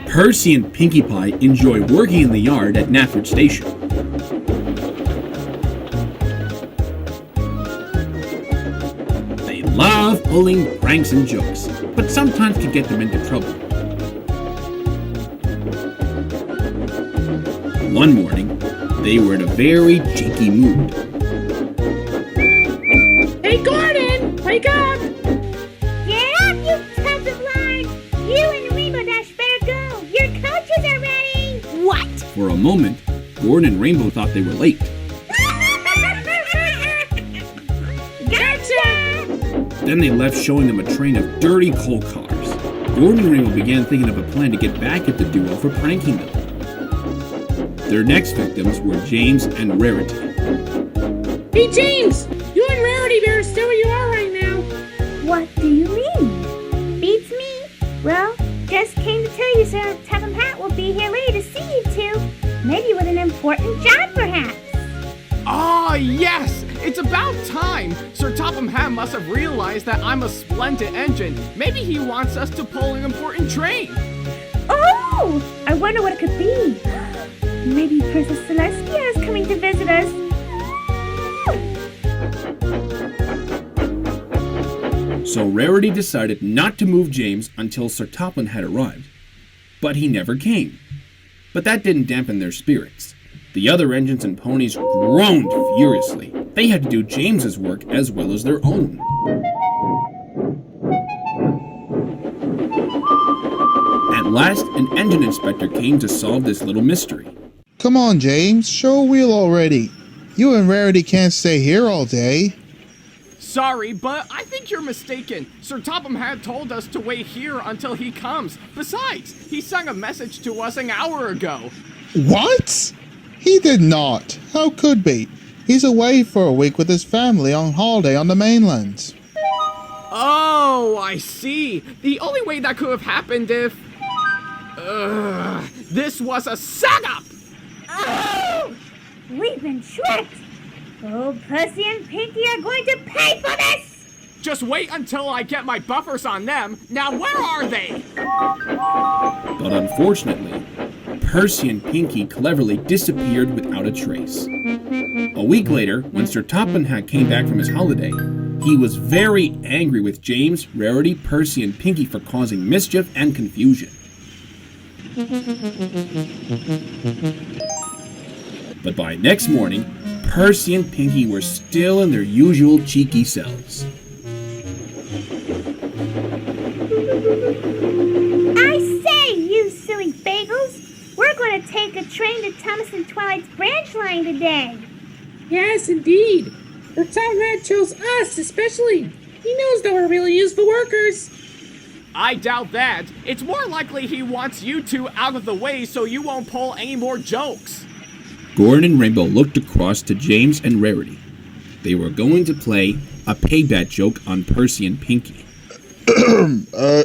Percy and Pinkie Pie enjoy working in the yard at Knapford Station. They love pulling pranks and jokes, but sometimes can get them into trouble. One morning, they were in a very cheeky mood. Hey Gordon, wake up! Get up, you tubs of lard! You and Rainbow Dash better go! Your coaches are ready! What? For a moment, Gordon and Rainbow thought they were late. Gotcha! Then they left, showing them a train of dirty coal cars. Gordon and Rainbow began thinking of a plan to get back at the duo for pranking them. Their next victims were James and Rarity. Hey James! You and Rarity better stay where you are right now. What do you mean? Beats me? Well, just came to tell you Sir Topham Hatt will be here later to see you two. Maybe with an important job, perhaps. Ah, yes! It's about time! Sir Topham Hatt must have realized that I'm a splendid engine. Maybe he wants us to pull an important train. Oh! I wonder what it could be. Maybe Princess Celestia is coming to visit us. So Rarity decided not to move James until Sir Topham had arrived. But he never came. But that didn't dampen their spirits. The other engines and ponies groaned furiously. They had to do James's work as well as their own. At last, an engine inspector came to solve this little mystery. Come on, James, show a wheel already. You and Rarity can't stay here all day. Sorry, but I think you're mistaken. Sir Topham Hatt told us to wait here until he comes. Besides, he sent a message to us an hour ago. What? He did not. How could be? He's away for a week with his family on holiday on the mainland. Oh, I see. The only way that could have happened if... this was a setup! Oh! We've been tricked! Oh, Percy and Pinkie are going to pay for this! Just wait until I get my buffers on them. Now, where are they? But unfortunately, Percy and Pinkie cleverly disappeared without a trace. A week later, when Sir Topham Hatt came back from his holiday, he was very angry with James, Rarity, Percy, and Pinkie for causing mischief and confusion. But by next morning, Percy and Pinkie were still in their usual cheeky selves. I say, you silly bagels! We're going to take a train to Thomas and Twilight's branch line today. Yes, indeed. Sir Topham Hatt chose us especially. He knows that we're really useful workers. I doubt that. It's more likely he wants you two out of the way so you won't pull any more jokes. Gordon and Rainbow looked across to James and Rarity. They were going to play a payback joke on Percy and Pinkie.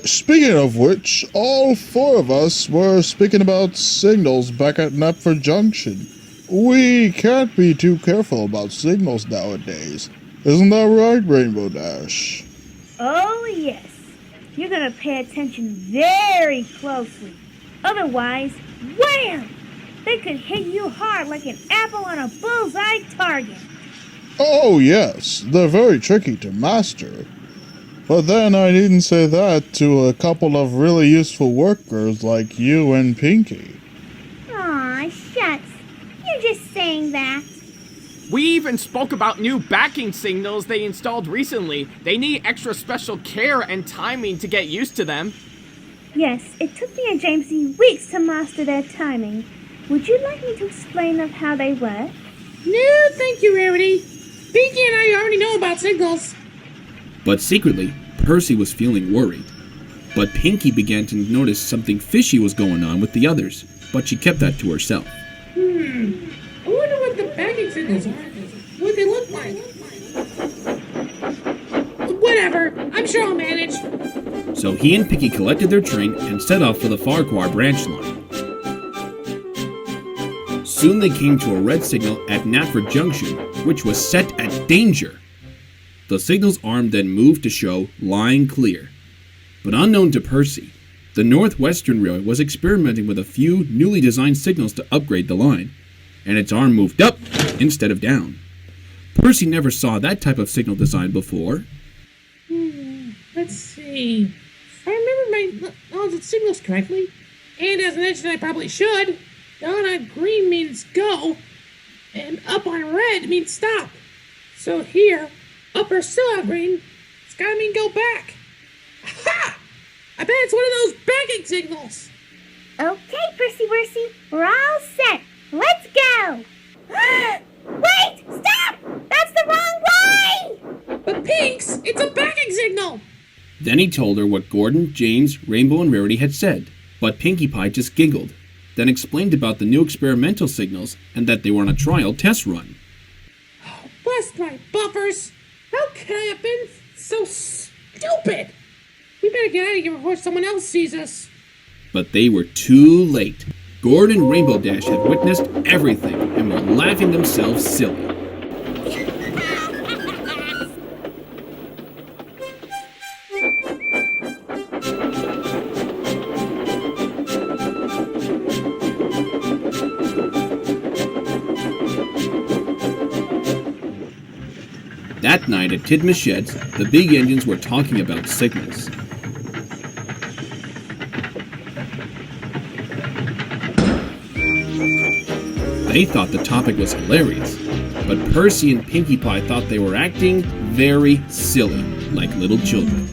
Speaking of which, all four of us were speaking about signals back at Knapford Junction. We can't be too careful about signals nowadays. Isn't that right, Rainbow Dash? Oh, yes. You're going to pay attention very closely. Otherwise, wham! They could hit you hard like an apple on a bullseye target. Oh, yes. They're very tricky to master. But then I needn't say that to a couple of really useful workers like you and Pinkie. Aw, shucks. You're just saying that. We even spoke about new backing signals they installed recently. They need extra special care and timing to get used to them. Yes, it took me and Jamesy weeks to master their timing. Would you like me to explain of how they work? No, thank you, Rarity. Pinkie and I already know about signals. But secretly, Percy was feeling worried. But Pinkie began to notice something fishy was going on with the others, but she kept that to herself. I wonder what the backing signals are. What they look like. Whatever, I'm sure I'll manage. So he and Pinkie collected their train and set off for the Farquhar branch line. Soon they came to a red signal at Knapford Junction, which was set at danger. The signal's arm then moved to show line clear. But unknown to Percy, the Northwestern Railway was experimenting with a few newly designed signals to upgrade the line, and its arm moved up instead of down. Percy never saw that type of signal design before. Let's see. If I remember my knowledge of signals correctly, and as an engineer I probably should, down on green means go, and up on red means stop. So here, up or still on green, it's gotta mean go back. Ha! I bet it's one of those backing signals. Okay, Percy, we're all set. Let's go. Wait! Stop! That's the wrong way! But Pinks, it's a backing signal. Then he told her what Gordon, James, Rainbow, and Rarity had said, but Pinkie Pie just giggled, then explained about the new experimental signals and that they were on a trial test run. Oh, bless my buffers. How could I have been so stupid? We better get out of here before someone else sees us. But they were too late. Gordon and Rainbow Dash had witnessed everything and were laughing themselves silly. That night at Tidmouth Sheds, the big engines were talking about signals. They thought the topic was hilarious, but Percy and Pinkie Pie thought they were acting very silly, like little children.